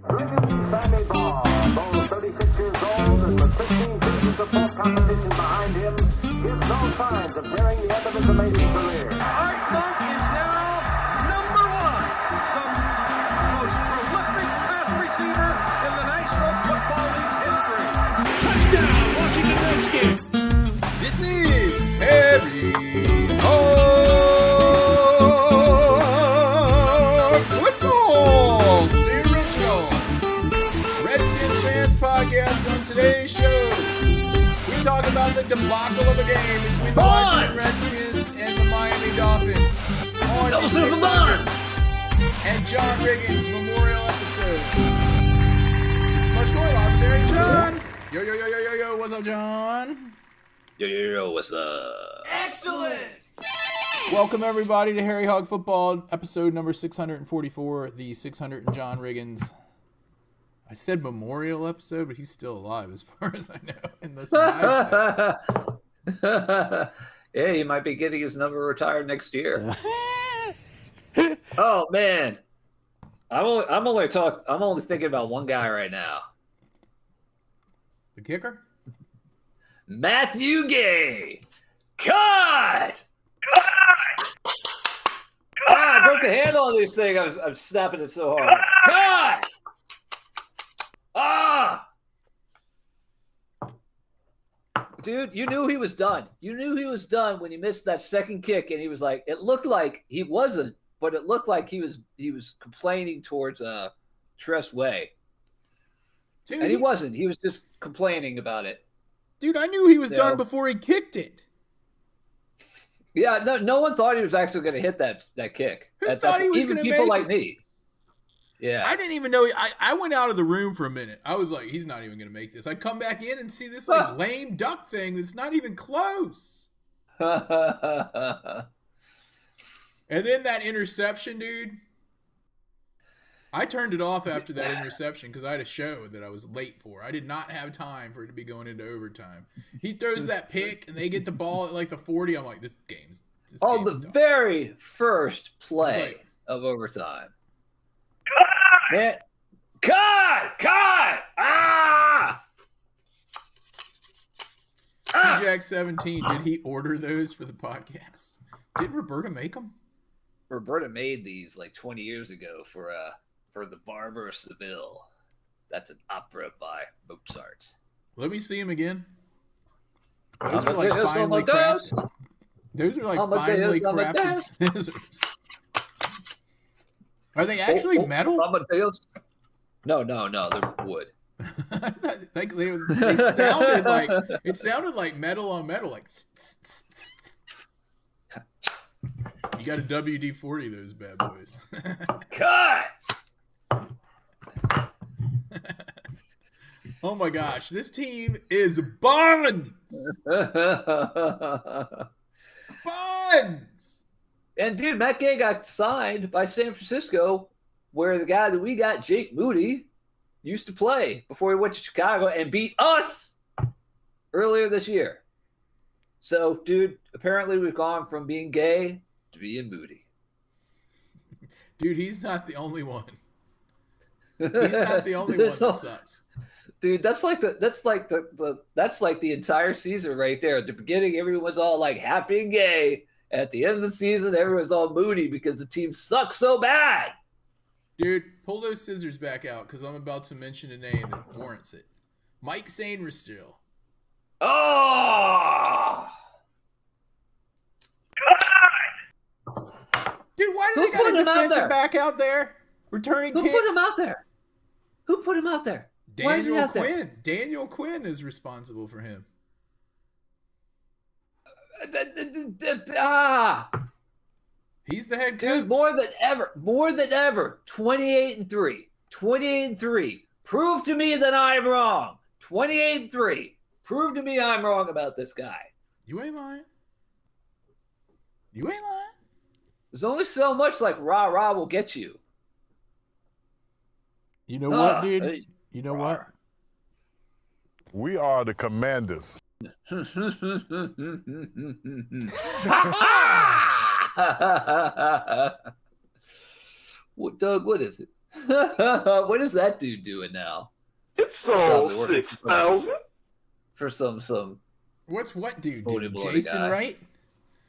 Riggins Sammy Ball, though 36 years old and with 15 seasons of full competition behind him, gives no signs of nearing the end of his amazing career. Art Monk is now number one, the most prolific pass receiver in the National Football League's history. Touchdown, Washington Redskins. This is Harry Hog Football, the original Redskins Fans podcast. On today's show, we talk about the debacle of a game between the Washington Redskins and the Miami Dolphins on the 600 and John Riggins Memorial episode. This is much more live with Aaron John. Yo, what's up, John? Yo, what's up? Excellent! Welcome, everybody, to Harry Hog Football, episode number 644, the 600 and John Riggins. I said memorial episode, but he's still alive as far as I know. And that's Yeah, he might be getting his number retired next year. Oh, man. I'm only thinking about one guy right now. The kicker? Matthew Gay. Cut! I broke the handle on this thing. I'm snapping it so hard. Cut! Dude, you knew he was done. You knew he was done when he missed that second kick, and he was like, it looked like he wasn't, but it looked like he was complaining towards Tress Way. Dude, And he wasn't. He was just complaining about it. Dude, I knew he was done before he kicked it. Yeah, no one thought he was actually going to hit that kick. Who thought he was going to make it? People like me. Yeah. I didn't even know. I went out of the room for a minute. I was like, he's not even going to make this. I come back in and see this like lame duck thing that's not even close. And then that interception, dude. I turned it off after that interception because I had a show that I was late for. I did not have time for it to be going into overtime. He throws that pick and they get the ball at like the 40. I'm like, this game's the done. very first play of overtime. Man, cut! TJX 17, did he order those for the podcast? Did Roberta make them? Roberta made these like 20 years ago for the Barber of Seville. That's an opera by Mozart. Let me see him again. Those are like finely crafted. Those are like finely crafted scissors. Are they actually metal? No, they're wood. Like they sounded like it sounded like metal on metal, like. You got a WD-40 those bad boys. Cut! Oh my gosh, this team is buns. Buns. And dude, Matt Gay got signed by San Francisco, where the guy that we got, Jake Moody, used to play before he went to Chicago and beat us earlier this year. So, dude, apparently we've gone from being Gay to being Moody. Dude, he's not the only one. He's not the only one that sucks. Dude, that's like the entire season right there. At the beginning, everyone's all like happy and gay. At the end of the season, everyone's all moody because the team sucks so bad. Dude, pull those scissors back out because I'm about to mention a name that warrants it. Mike Sainristil. Oh! Dude, why do they got a defensive back out there? Returning kicks? Who put him out there? Who put him out there? Daniel Quinn. Daniel Quinn is responsible for him. He's the head coach. Dude, more than ever. 28-3. 28-3. Prove to me that I'm wrong. 28-3. Prove to me I'm wrong about this guy. You ain't lying. There's only so much like rah will get you. You know what, dude? You know what? We are the Commanders. What, Doug? What is it? What is that dude doing now? It's Probably all working 6,000. For some What's what dude Bloody doing? bloody Jason guy. Wright?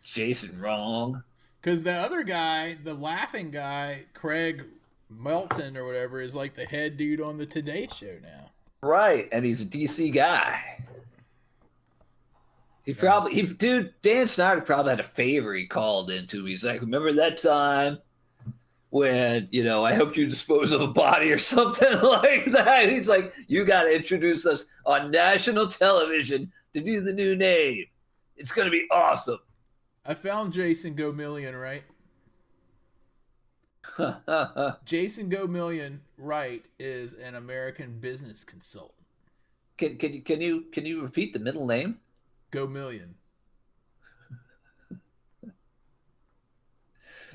Jason Wrong. Because the other guy, the laughing guy, Craig Melton or whatever, is like the head dude on the Today Show now. Right, and he's a DC guy. Dude, Dan Snyder probably had a favor he called into. He's like, remember that time when, I helped you dispose of a body or something like that? He's like, you got to introduce us on national television to do the new name. It's going to be awesome. I found Jason Go Million, right? Jason Go Million Wright is an American business consultant. Can you repeat the middle name? Go Million.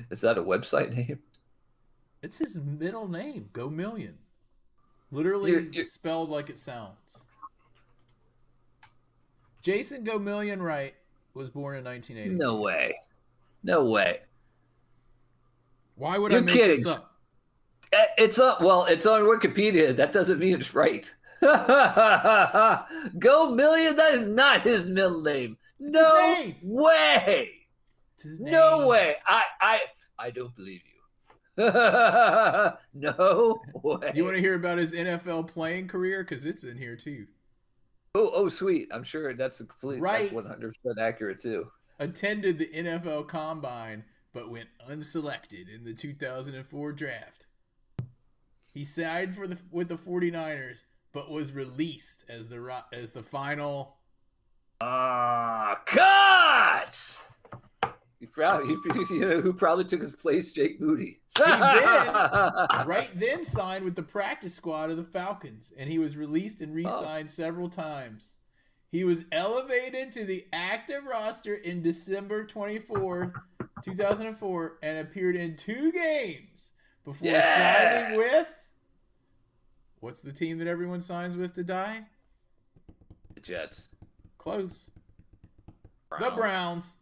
Is that a website name? It's his middle name, Go Million. Literally You're- spelled like it sounds. Jason Go Million Wright was born in 1982. No way. Why would You're I make kidding. this up? It's on Wikipedia. That doesn't mean it's right. Go Million, that is not his middle name. No name. way. It's his name. No way. I don't believe you. No way. Do you want to hear about his NFL playing career? Because it's in here too. Oh, sweet. I'm sure that's Right. that's 100% accurate too. Attended the NFL Combine, but went unselected in the 2004 draft. He signed with the 49ers, but was released as the final. Cut! Who probably took his place? Jake Moody. He then signed with the practice squad of the Falcons, and he was released and re-signed several times. He was elevated to the active roster in December 2004, and appeared in 2 games before signing with. What's the team that everyone signs with to die? The Jets. Close. The Browns.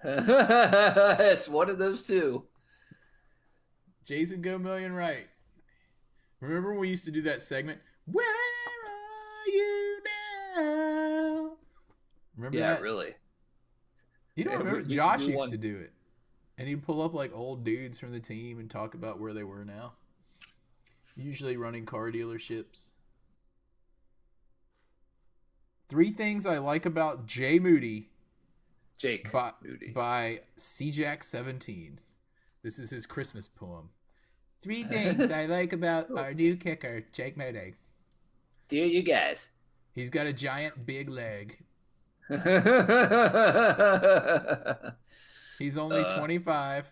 It's one of those two. Jason Go Million Wright. Remember when we used to do that segment? Where are you now? Remember Yeah, that? really. You don't Yeah, remember? we Josh do used one. to do it. And he'd pull up like old dudes from the team and talk about where they were now. Usually running car dealerships. 3 things I like about Jay Moody Jake Moody. by CJack17. This is his Christmas poem. 3 things I like about our new kicker, Jake Moody. Dear you guys. He's got a giant big leg. He's only 25.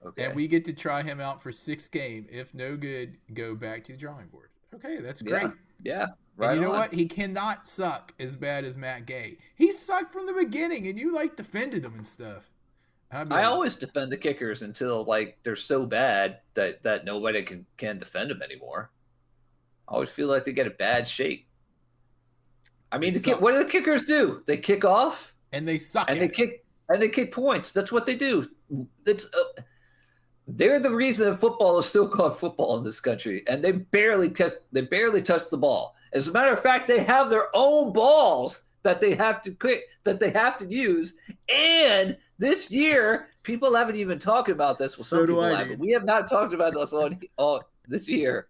Okay. And we get to try him out for 6 games. If no good, go back to the drawing board. Okay, that's great. Yeah. And Right. you know on. what? He cannot suck as bad as Matt Gay. He sucked from the beginning, and you like defended him and stuff. I'd be I like, always defend the kickers until they're so bad that nobody can defend them anymore. I always feel like they get a bad shape. I mean, They suck. what do the kickers do? They kick off and they suck. and at they kick points. That's what they do. They're the reason that football is still called football in this country, and they barely touch the ball. As a matter of fact, they have their own balls that they have to use. And this year, people haven't even talked about this. Well, So some do people I, have, dude. but we have not talked about this all this year.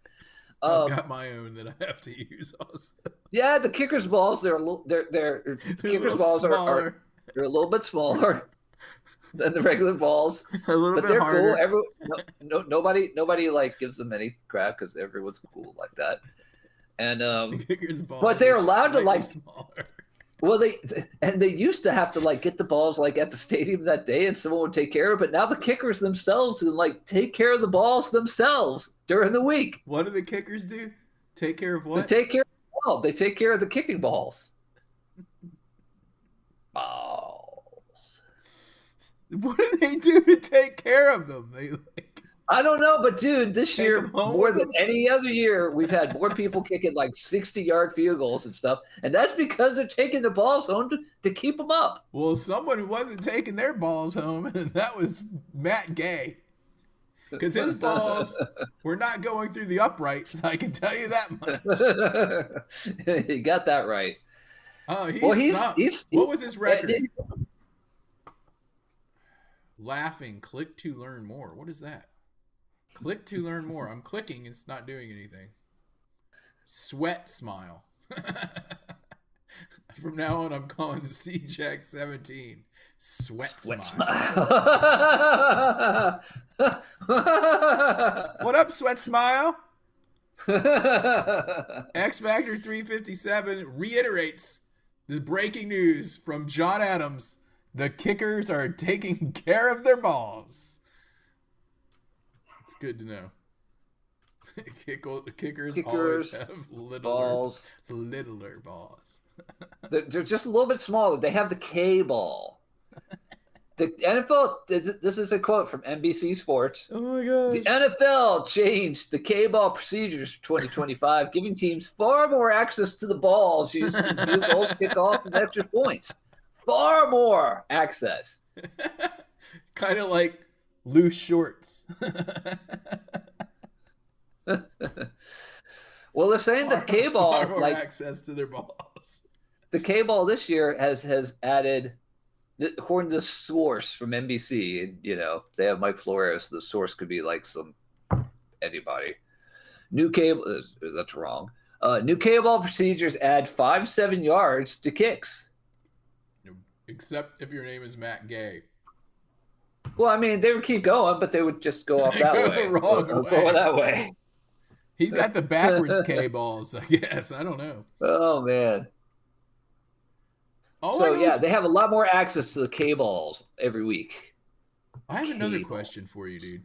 I've got my own that I have to use also. Yeah, the kickers' balls they're They're a kickers' little balls are smaller, they're a little bit smaller than the regular balls. a little But bit they're harder. cool. Nobody gives them any crap because everyone's cool like that. And The kicker's balls but they're are allowed to, slightly smaller. well, they used to have to get the balls at the stadium that day, and someone would take care of it. But now the kickers themselves can take care of the balls themselves during the week. What do the kickers do? Take care of They what? take care of the ball. They take care of the kicking balls. Balls. What do they do to take care of them? They I don't know, but dude, this Take year 'em home more with than them? any other year, we've had more people kicking 60-yard field goals and stuff, and that's because they're taking the balls home to keep them up. Well, someone who wasn't taking their balls home, and that was Matt Gay. Because his balls were not going through the uprights. I can tell you that much. You got that right. Oh, he's what was his record? Laughing. Click to learn more. What is that? Click to learn more. I'm clicking. It's not doing anything. Sweat smile. From now on, I'm calling CJack 17 Sweat smile. What up, Sweat smile? X Factor 357 reiterates this breaking news from John Adams. The kickers are taking care of their balls. It's good to know. Kickers always have littler balls. They're just a little bit smaller. They have the K ball. The NFL, this is a quote from NBC Sports. Oh my gosh. The NFL changed the K-ball procedures for 2025, giving teams far more access to the balls used in field goals, kickoffs, and extra points. Far more access. Kind of like loose shorts. Well, they're saying that K-ball, like access to their balls. The K-ball this year has added, according to the source from NBC, and they have Mike Flores. The source could be like anybody. New cable. That's wrong. New K-ball procedures add 5 to 7 yards to kicks. Except if your name is Matt Gay. Well, I mean, they would keep going, but they would just go off that way. The wrong way. Go that way. He's got the backwards K balls, I guess. I don't know. Oh man. They have a lot more access to the K balls every week. I have another question for you, dude.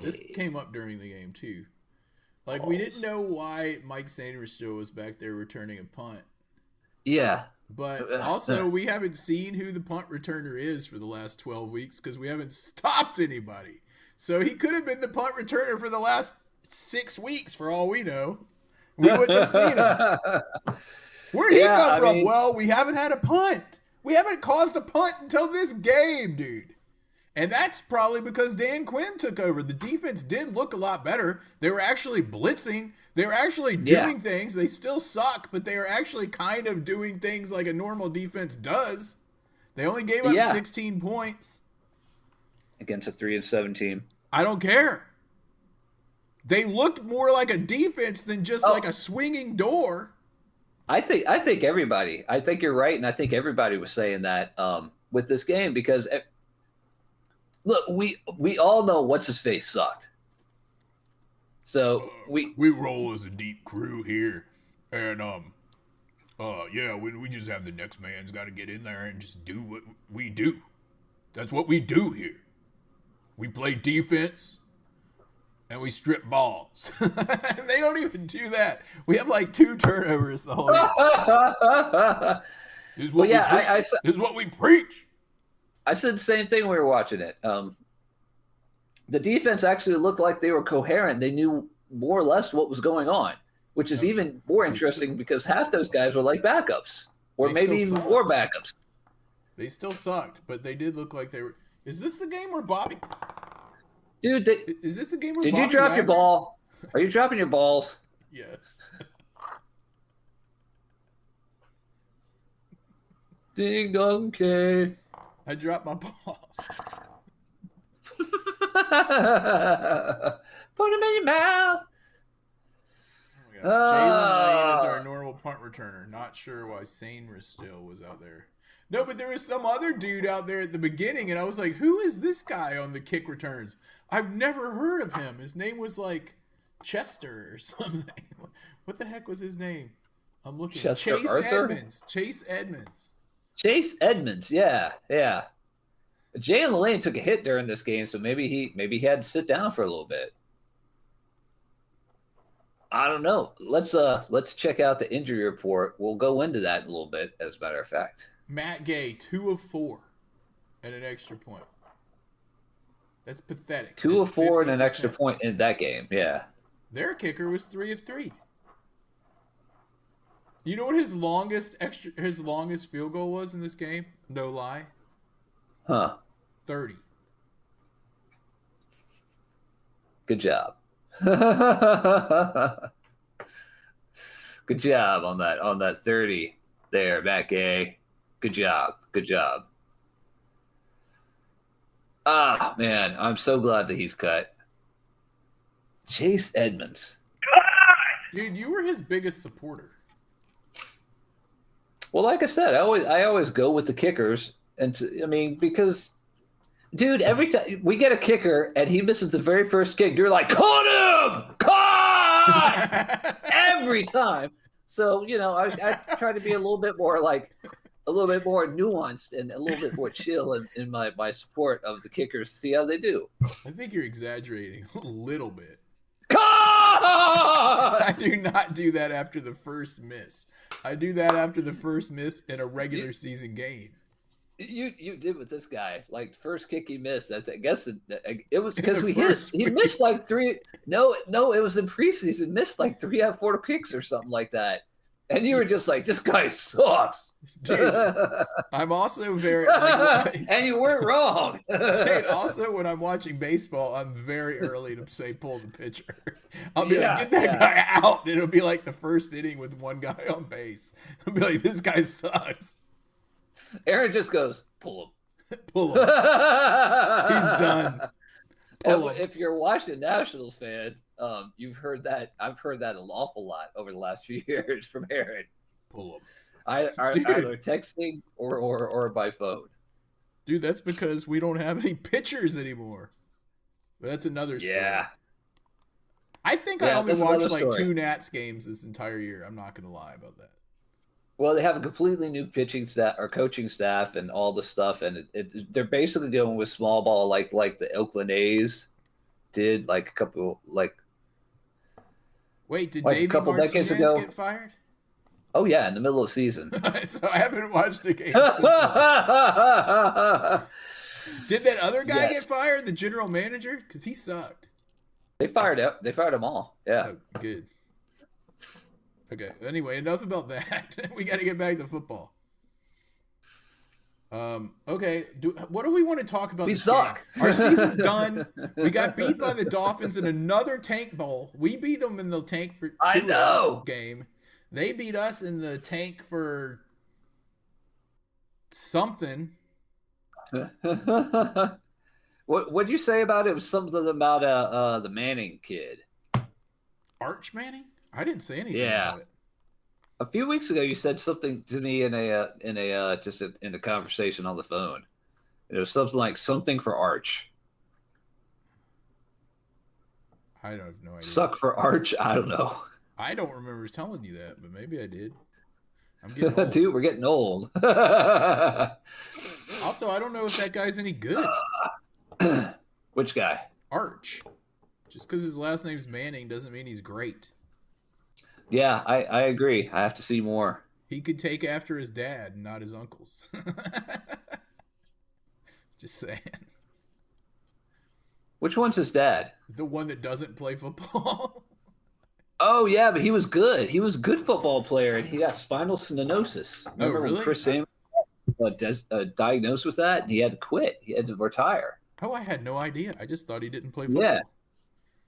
This came up during the game too. Like, we didn't know why Mike Sainristil was back there returning a punt. Yeah. But also, we haven't seen who the punt returner is for the last 12 weeks because we haven't stopped anybody. So he could have been the punt returner for the last 6 weeks for all we know. We wouldn't have seen him. Where'd he come from? Well, we haven't had a punt. We haven't caused a punt until this game, dude. And that's probably because Dan Quinn took over. The defense did look a lot better. They were actually blitzing. They were actually doing things. They still suck, but they are actually kind of doing things like a normal defense does. They only gave up 16 points. Against a 3-7 team. I don't care. They looked more like a defense than just like a swinging door. I think everybody. I think you're right, and I think everybody was saying that with this game because look, we all know what's his face sucked. So we roll as a deep crew here, and we just have the next man's got to get in there and just do what we do. That's what we do here. We play defense. And we strip balls. They don't even do that. We have like 2 turnovers the whole game. This is what we preach. This is what we preach. I said the same thing when we were watching it. The defense actually looked like they were coherent. They knew more or less what was going on, which is even more interesting because half those guys were like backups or maybe even more backups. They still sucked, but they did look like they were. Is this the game where Bobby... Dude, is this a game where did Bobby you drop Wagner... your ball? Are you dropping your balls? Yes. Ding dong, K. I dropped my balls. Put them in your mouth. Oh my gosh. Jalen Lane is our normal punt returner. Not sure why Sainristil was out there. No, but there was some other dude out there at the beginning, and I was like, who is this guy on the kick returns? I've never heard of him. His name was like Chester or something. What the heck was his name? I'm looking. Chester Chase Arthur? Edmonds. Chase Edmonds. Chase Edmonds, yeah. Jalen Lane took a hit during this game, so maybe he had to sit down for a little bit. I don't know. Let's check out the injury report. We'll go into that in a little bit, as a matter of fact. Matt Gay, 2 of 4 and an extra point. That's pathetic. 2 of 4 and an extra point in that game, yeah. Their kicker was 3 of 3. You know what his longest field goal was in this game? No lie. Huh. 30. Good job. Good job on that 30 there, Matt Gay. Good job. Good job. Ah, man, I'm so glad that he's cut. Chase Edmonds. Dude, you were his biggest supporter. Well, like I said, I always go with the kickers, because, dude, every time we get a kicker and he misses the very first kick, you're like, caught him, caught every time. So I try to be a little bit more nuanced and a little bit more chill in my support of the kickers. See how they do. I think you're exaggerating a little bit. Caught! I do not do that after the first miss. I do that after the first miss in a regular season game. You did with this guy. Like, first kick he missed. I guess it was because he missed like three. No, it was in preseason. Missed like 3 out of 4 kicks or something like that. And you were just like, this guy sucks. Dude, I'm also very and you weren't wrong. Dude, also when I'm watching baseball, I'm very early to say pull the pitcher. I'll be like, get that guy out. And it'll be like the first inning with one guy on base. I'll be like, this guy sucks. Aaron just goes, pull him. Pull him. He's done. If you're a Washington Nationals fan, you've heard that. I've heard that an awful lot over the last few years from Aaron. Pull him. Either texting or by phone. Dude, that's because we don't have any pitchers anymore. But that's another story. Yeah. I think I only watched like 2 Nats games this entire year. I'm not going to lie about that. Well, they have a completely new pitching staff or coaching staff and all the stuff, and they're basically going with small ball like the Oakland A's did like a couple Wait, did like Davey a couple Martinez decades ago get fired? Oh yeah, in the middle of the season. So I haven't watched a game since then. Did that other guy get fired, the general manager? Because he sucked. They fired them all. Yeah. Oh, good. Okay. Anyway, enough about that. We got to get back to football. Okay. What do we want to talk about? We suck. Our season's done. We got beat by the Dolphins in another tank bowl. We beat them in the tank for 2 game. They beat us in the tank for something. What'd you say about it? It was something about the Manning kid. Arch Manning? I didn't say anything about it. A few weeks ago, you said something to me in a conversation on the phone. It was something for Arch. I don't have no idea. Suck for Arch? I don't know. I don't remember telling you that, but maybe I did. I'm getting old. Dude, we're getting old. Also, I don't know if that guy's any good. Which guy? Arch. Just because his last name's Manning doesn't mean he's great. Yeah, I agree. I have to see more. He could take after his dad, not his uncles. Just saying. Which one's his dad? The one that doesn't play football. Oh, yeah, but he was good. He was a good football player, and he got spinal stenosis. Remember really? When Chris Samuel diagnosed with that, and he had to quit. He had to retire. Oh, I had no idea. I just thought he didn't play football. Yeah.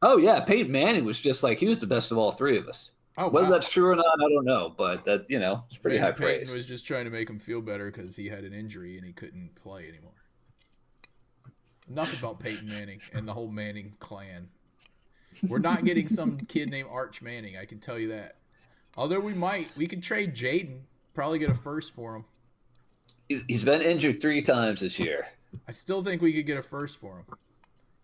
Oh, yeah, Peyton Manning was just like, he was the best of all 3 of us. Oh, whether that's true or not, I don't know, but that it's pretty high praise. Peyton was just trying to make him feel better because he had an injury and he couldn't play anymore. Enough about Peyton Manning and the whole Manning clan. We're not getting some kid named Arch Manning, I can tell you that. Although we could trade Jaden, probably get a first for him. He's been injured 3 times this year. I still think we could get a first for him.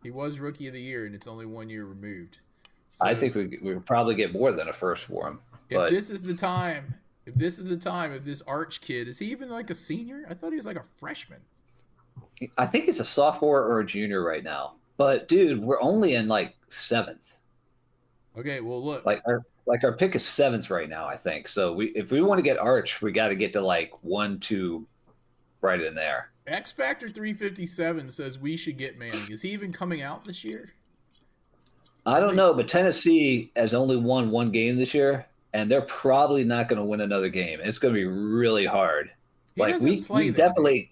He was Rookie of the Year, and it's only 1 year removed. So, I think we would probably get more than a first for him. If this is the time, if this Arch kid, is he even like a senior? I thought he was like a freshman. I think he's a sophomore or a junior right now. But dude, we're only in like 7th. Okay, well look. Like our pick is 7th right now, I think. So if we want to get Arch, we got to get to like 1, 2 right in there. X Factor 357 says we should get Manning. Is he even coming out this year? I don't know, but Tennessee has only won 1 game this year, and they're probably not going to win another game. It's going to be really hard. He doesn't play we definitely.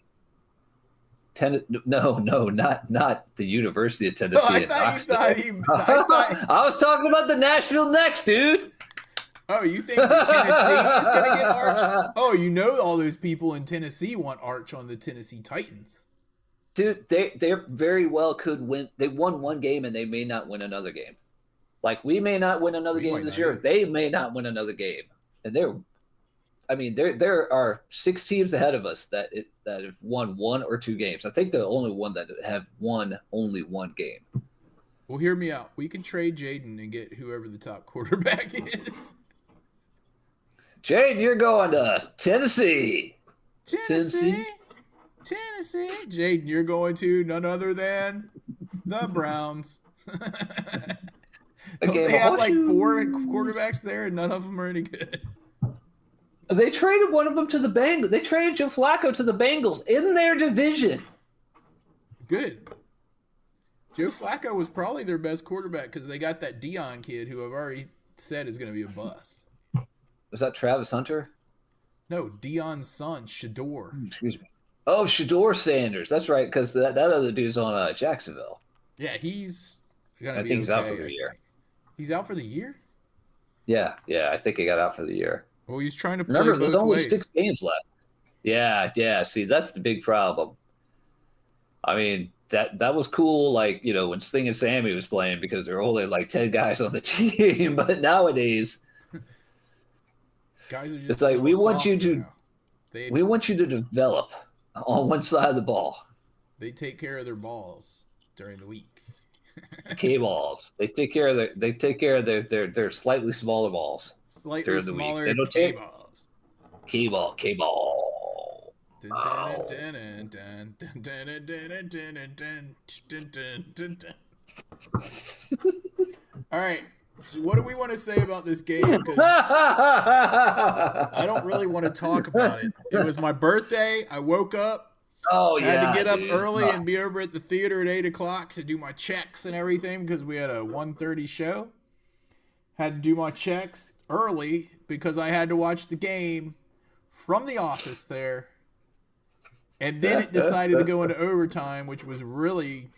No, not the University of Tennessee. Oh, I thought you thought I was talking about the Nashville Next, dude. Oh, you think that Tennessee is going to get Arch? Oh, you know all those people in Tennessee want Arch on the Tennessee Titans. Dude, they very well could win. They won one game and they may not win another game. Like we may not win another game this year. They may not win another game. And there are 6 teams ahead of us that have won 1 or 2 games. I think the only one that have won only 1 game. Well, hear me out. We can trade Jaden and get whoever the top quarterback is. Jaden, you're going to Tennessee. Tennessee. Jaden, you're going to none other than the Browns. Don't they have like 4 quarterbacks there and none of them are any good? They traded one of them to the Bengals. They traded Joe Flacco to the Bengals in their division. Good. Joe Flacco was probably their best quarterback because they got that Dion kid who I've already said is going to be a bust. Was that Travis Hunter? No, Dion's son, Shador. Excuse me. Oh, Shador Sanders. That's right, because that other dude's on Jacksonville. Yeah, he's going to be I think he's out for I the year. think. He's out for the year? Yeah, I think he got out for the year. Well, he's trying to play Remember, both there's only ways. 6 games left. Yeah. See, that's the big problem. I mean, that was cool, like, when Sting and Sammy was playing because there were only like 10 guys on the team. But nowadays, guys are just it's like we want you to develop on one side of the ball. They take care of their balls during the week. K-balls. They take care of their slightly smaller balls. Slightly smaller K-balls. K-ball. All right. So what do we want to say about this game? Because I don't really want to talk about it. It was my birthday. I woke up. Oh, I had to get up early and be over at the theater at 8 o'clock to do my checks and everything because we had a 1:30 show. Had to do my checks early because I had to watch the game from the office there. And then it decided to go into overtime, which was really...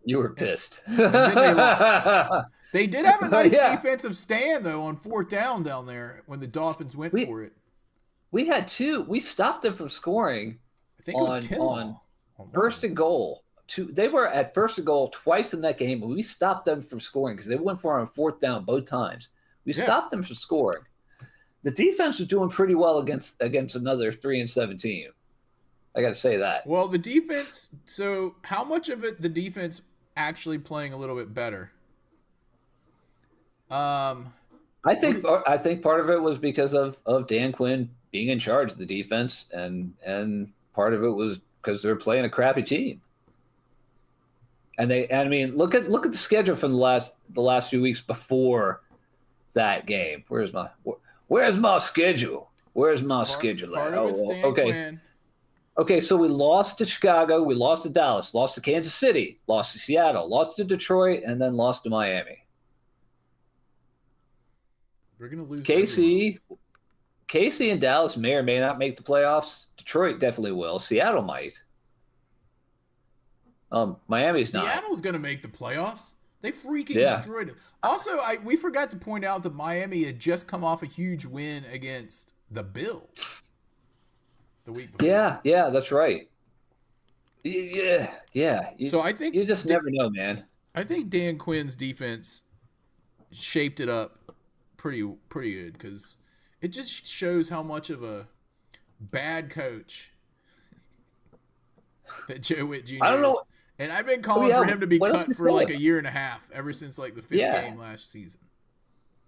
You were pissed. And then they lost. They did have a nice defensive stand, though, on 4th down there when the Dolphins went for it. We had 2. We stopped them from scoring. I think it was Kinlaw. On first and goal. They were at first and goal twice in that game, and we stopped them from scoring because they went for it on 4th down both times. We stopped them from scoring. The defense was doing pretty well against another 3-7 team. I got to say that. Well, the defense. So, how much of it the defense actually playing a little bit better? I think part of it was because of Dan Quinn being in charge of the defense, and part of it was because they're playing a crappy team. And I mean, look at the schedule from the last few weeks before that game. Where's my schedule? Where's my schedule? Part of it's Dan Quinn. Okay, so we lost to Chicago, we lost to Dallas, lost to Kansas City, lost to Seattle, lost to Detroit, and then lost to Miami. We're gonna lose. KC and Dallas may or may not make the playoffs. Detroit definitely will. Seattle might. Miami's not. Seattle's gonna make the playoffs. They freaking destroyed it. Also, we forgot to point out that Miami had just come off a huge win against the Bills the week before. Yeah, that's right. Yeah. So I think you just never know, man. I think Dan Quinn's defense shaped it up pretty good because it just shows how much of a bad coach that Joe Witt Jr. I don't know. is. And I've been calling for him to be cut for like a year and a half ever since like the 5th game last season.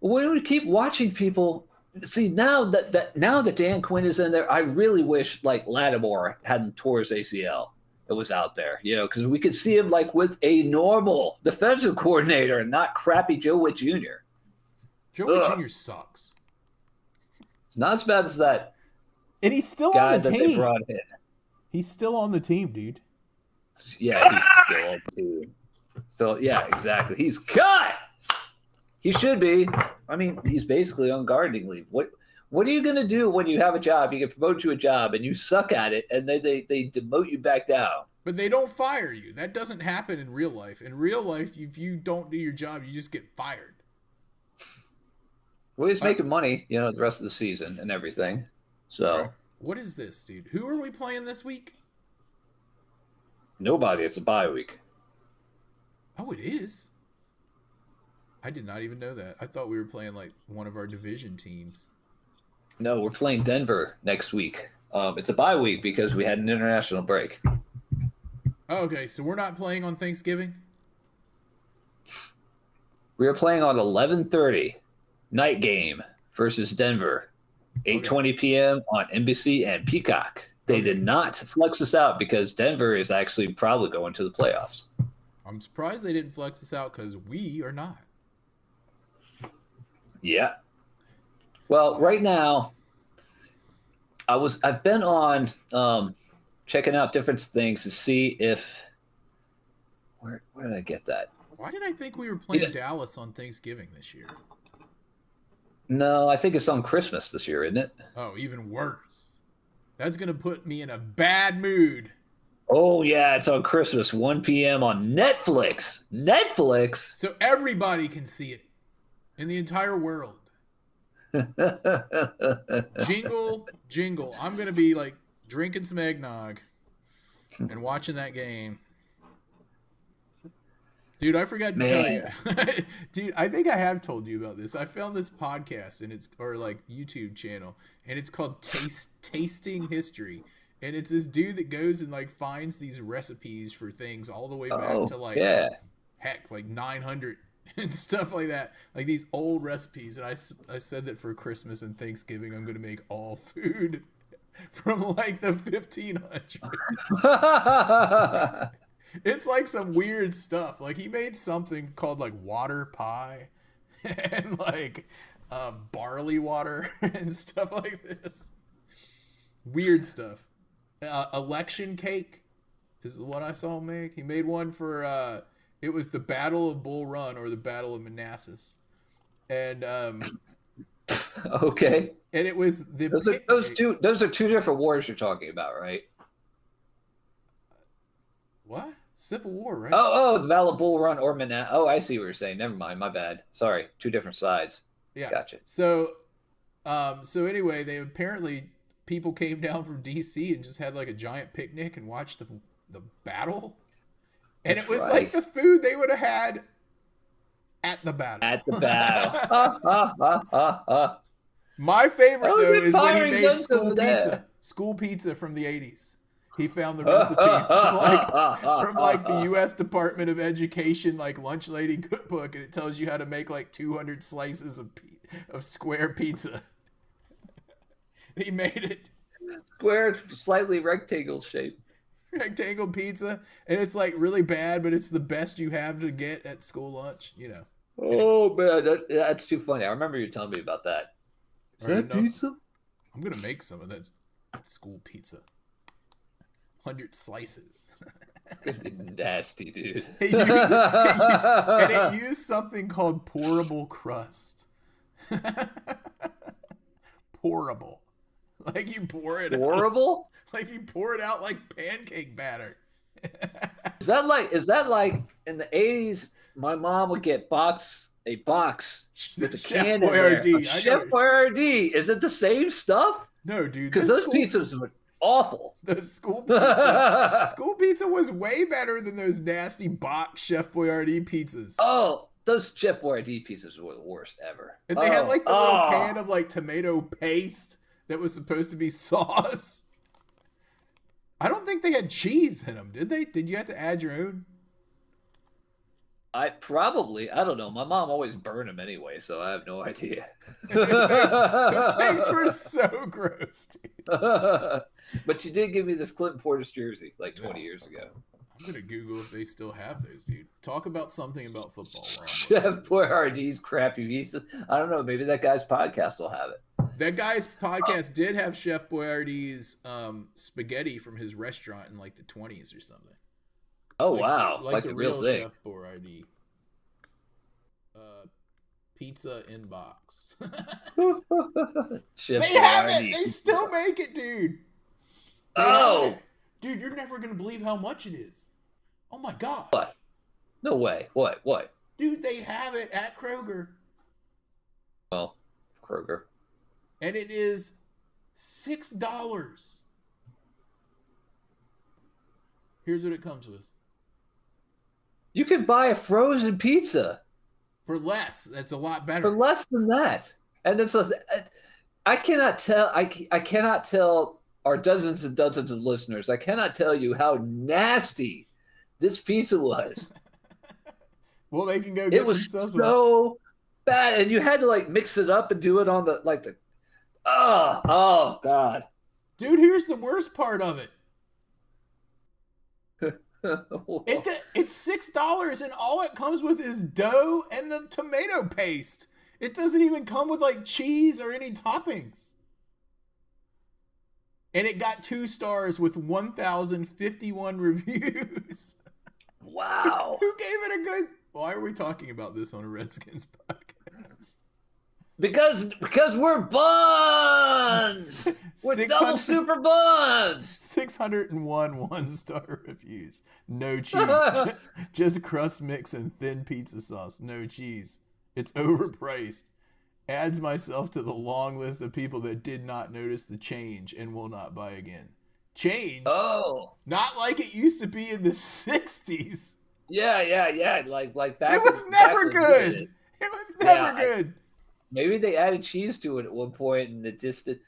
When we keep watching people see now that Dan Quinn is in there, I really wish like Lattimore hadn't tore his ACL. It was out there, because we could see him like with a normal defensive coordinator and not crappy Joe Witt Jr. Joe Witt Jr. sucks. It's not as bad as that. And he's still guy on the that team. they brought in. He's still on the team, dude. Yeah, he's still on the team. So yeah, exactly. He's cut. He should be. I mean, he's basically on gardening leave. What are you gonna do when you have a job? You get promoted to a job and you suck at it, and they demote you back down. But they don't fire you. That doesn't happen in real life. In real life, if you don't do your job, you just get fired. Well, he's making money, the rest of the season and everything. So Right. What is this, dude? Who are we playing this week? nobody. It's a bye week. Oh, it is. I did not even know that. I thought we were playing like one of our division teams. No, we're playing Denver next week. It's a bye week because we had an international break. Oh, okay, so we're not playing on Thanksgiving? We are playing on 11:30 night game versus Denver, 8:20 p.m. on NBC and Peacock. They did not flex us out because Denver is actually probably going to the playoffs. I'm surprised they didn't flex us out because we are not. Yeah. Well, right now, I've been on checking out different things to see if where did I get that? Why did I think we were playing Dallas on Thanksgiving this year? No, I think it's on Christmas this year, isn't it? Oh, even worse. That's going to put me in a bad mood. Oh, yeah, it's on Christmas, 1 p.m. on Netflix. Netflix? So everybody can see it in the entire world. Jingle, jingle. I'm going to be like drinking some eggnog and watching that game. Dude, I forgot to tell you. Dude, I think I have told you about this. I found this podcast and or like YouTube channel, and it's called Tasting History. And it's this dude that goes and like finds these recipes for things all the way back to like heck, like 900 and stuff like that. Like these old recipes. And I said that for Christmas and Thanksgiving I'm going to make all food from like the 1500s. It's like some weird stuff. Like he made something called like water pie and like barley water and stuff like this. Weird stuff. Election cake is what I saw him make. He made one for it was the Battle of Bull Run or the Battle of Manassas. And okay. And it was those are two different wars you're talking about, right? What? Civil War, right? Oh, the Battle of Bull Run or Manassas. Oh, I see what you're saying. Never mind. My bad. Sorry. Two different sides. Yeah. Gotcha. So anyway, they apparently people came down from DC and just had like a giant picnic and watched the battle. And it was like the food they would have had at the battle. At the battle. My favorite though is when he made school pizza from the 80s. He found the recipe from the U.S. Department of Education lunch lady cookbook, and it tells you how to make like 200 slices of square pizza. He made it square, slightly rectangle shape. Rectangle pizza, and it's like really bad, but it's the best you have to get at school lunch. Oh man, that's too funny. I remember you telling me about that. Is that pizza? I'm gonna make some of that school pizza. 100 slices. Nasty, dude. And it used something called pourable crust. Pourable. Like you pour it Pourable? out. Like you pour it out like pancake batter. Is that like in the 80s, my mom would get a box with a can in there. Chef Boyardee. Is it the same stuff? No, dude. Because those pizzas were awful. The school pizza. School pizza was way better than those nasty box Chef Boyardee pizzas. Oh, those Chef Boyardee pizzas were the worst ever. And they had like the little can of like tomato paste that was supposed to be sauce. I don't think they had cheese in them, did they? Did you have to add your own? I don't know. My mom always burned them anyway, so I have no idea. Those things were so gross, dude. But you did give me this Clinton Portis jersey like 20 years ago. I'm going to Google if they still have those, dude. Talk about something about football. Chef Boyardee's crappy pizza. I don't know. Maybe that guy's podcast will have it. That guy's podcast did have Chef Boyardee's spaghetti from his restaurant in like the 20s or something. Oh, wow. Like the real thing. Chef Boyardee. Pizza in box. Chef they have it. They still make it, dude. Dude, you're never going to believe how much it is. Oh, my God. What? No way. What? Dude, they have it at Kroger. Well, Kroger. And it is $6. Here's what it comes with. You can buy a frozen pizza For less. That's a lot better. for less than that. And it's I cannot tell. I cannot tell our dozens and dozens of listeners. I cannot tell you how nasty this pizza was. Well, they can go get It was themselves one. so bad, and you had to like mix it up and do it on the. Oh God. Dude, here's the worst part of it. It's $6, and all it comes with is dough and the tomato paste. It doesn't even come with like cheese or any toppings. And it got 2 stars with 1,051 reviews. Wow. Who gave it a good? Why are we talking about this on a Redskins podcast? Because we're buns. We're 600 double super buns. 601 1-star reviews. No cheese. Just crust mix and thin pizza sauce. No cheese. It's overpriced. Adds myself to the long list of people that did not notice the change and will not buy again. Change? Oh. Not like it used to be in the 60s. Yeah. Like back. It was back never when we good. did it. It was never good. Maybe they added cheese to it at one point, and it just did.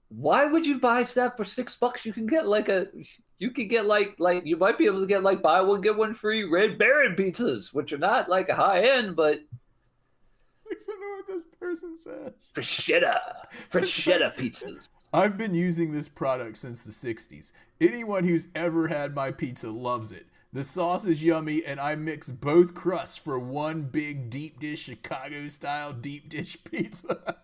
Why would you buy stuff for $6? You can get you might be able to get like buy one get one free Red Baron pizzas, which are not like a high end, but I don't know what this person says. Freshetta pizzas. I've been using this product since the 60s. Anyone who's ever had my pizza loves it. The sauce is yummy, and I mix both crusts for one big deep dish Chicago-style deep dish pizza.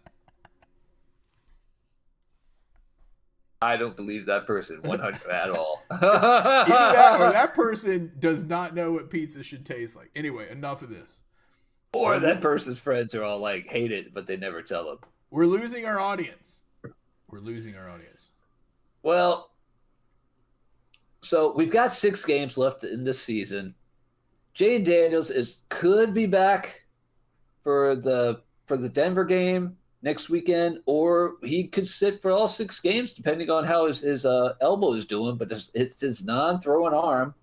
I don't believe that person 100 at all. Either that or that person does not know what pizza should taste like. Anyway, enough of this. Or that person's friends are all like hate it, but they never tell them. We're losing our audience. Well, so we've got 6 games left in this season. Jane Daniels could be back for the Denver game next weekend, or he could sit for all 6 games depending on how his elbow is doing. But it's his non-throwing arm,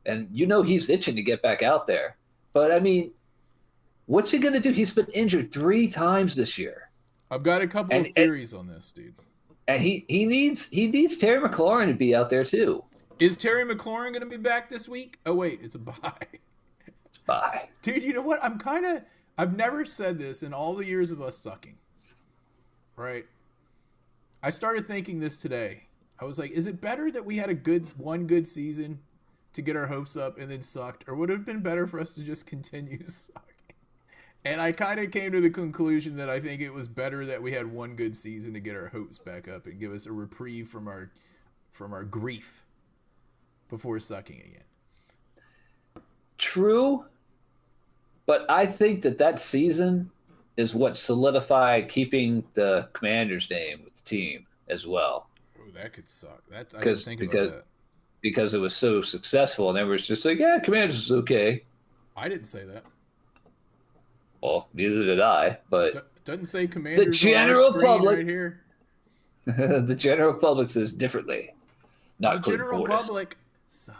and he's itching to get back out there. But I mean, what's he gonna do? He's been injured 3 times this year. I've got a couple of theories on this, dude. And he needs Terry McLaurin to be out there too. Is Terry McLaurin going to be back this week? Oh, wait, it's a bye. It's bye. Dude, you know what? I've never said this in all the years of us sucking. Right? I started thinking this today. I was like, is it better that we had one good season to get our hopes up and then sucked? Or would it have been better for us to just continue sucking? And I kind of came to the conclusion that I think it was better that we had one good season to get our hopes back up and give us a reprieve from our grief before sucking again. True, but I think that season is what solidified keeping the Commander's name with the team as well. Oh, that could suck. I didn't think about that. Because it was so successful, and everyone's just like, yeah, Commanders is okay. I didn't say that. Well, neither did I, but doesn't say Commanders the general on our screen public right here. The general public says differently. Not The general public sucks.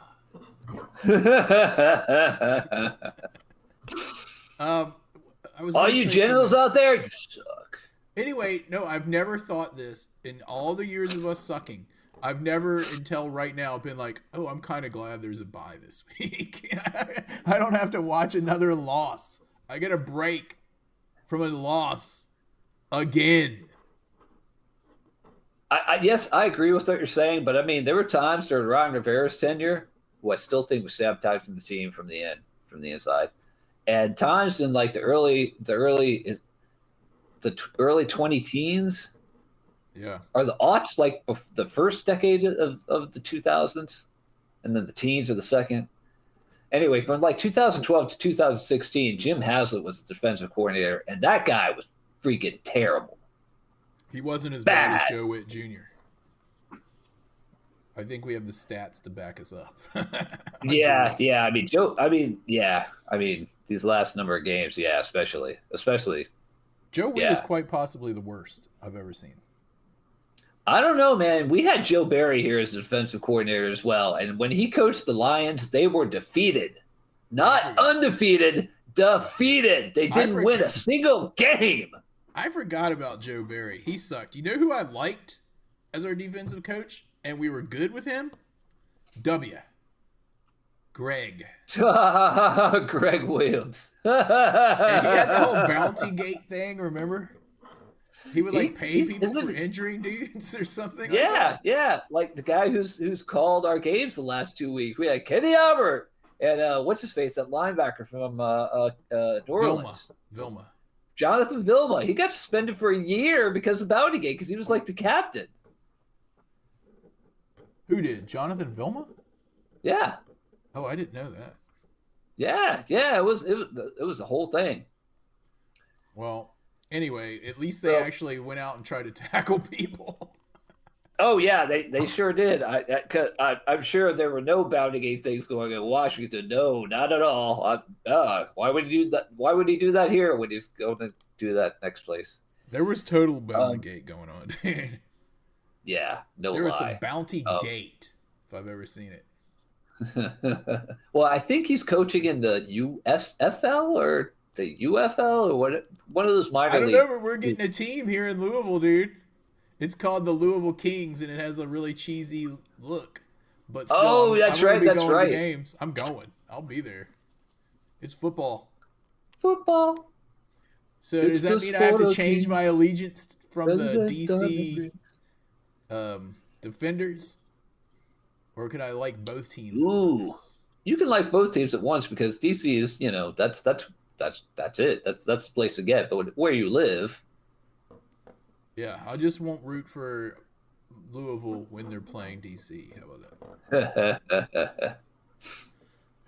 All you generals out there, you suck. Anyway, no, I've never thought this in all the years of us sucking. I've never, until right now, been like, oh, I'm kind of glad there's a bye this week. I don't have to watch another loss. I get a break from a loss again. Yes, I agree with what you're saying, but I mean, there were times during Ron Rivera's tenure who I still think was sabotaging the team from the inside, and times in like the early 20 teens, yeah, are the aughts like the first decade of the 2000s, and then the teens are the second. Anyway, from like 2012 to 2016, Jim Haslett was the defensive coordinator, and that guy was freaking terrible. He wasn't as bad as Joe Witt Jr. I think we have the stats to back us up. Yeah. I mean, Joe. I mean, these last number of games, yeah, especially. Joe Wade Yeah. is quite possibly the worst I've ever seen. I don't know, man. We had Joe Barry here as defensive coordinator as well, and when he coached the Lions, they were defeated, not undefeated. Defeated. They didn't win a single game. I forgot about Joe Barry. He sucked. You know who I liked as our defensive coach, and we were good with him? Greg. Greg Williams. And he had the whole bounty gate thing, remember? He would like pay people for injuring dudes or something. Yeah. Like the guy who's called our games the last 2 weeks. We had Kenny Albert and what's his face, that linebacker from New Orleans. Vilma. Jonathan Vilma. He got suspended for a year because of bounty gate because he was like the captain. Who did? Jonathan Vilma? Yeah. Oh, I didn't know that. Yeah. It was a whole thing. Well, anyway, at least they actually went out and tried to tackle people. Oh yeah, they sure did. I'm sure there were no bounty gate things going on in Washington. No, not at all. Why would he do that? Why would he do that here when he's going to do that next place? There was total bounty gate going on, dude. Yeah, no lie. There was some bounty gate, if I've ever seen it. Well, I think he's coaching in the USFL or the UFL or one of those minor leagues. I don't know, but we're getting a team here in Louisville, dude. It's called the Louisville Kings, and it has a really cheesy look. But still, that's right. That's going to the games. I'm going. I'll be there. It's football. So does that mean I have to change my allegiance from the DC Defenders, or could I like both teams? Ooh, you can like both teams at once because DC is, that's it. That's the place to get. But where you live. Yeah, I just won't root for Louisville when they're playing DC. How about that?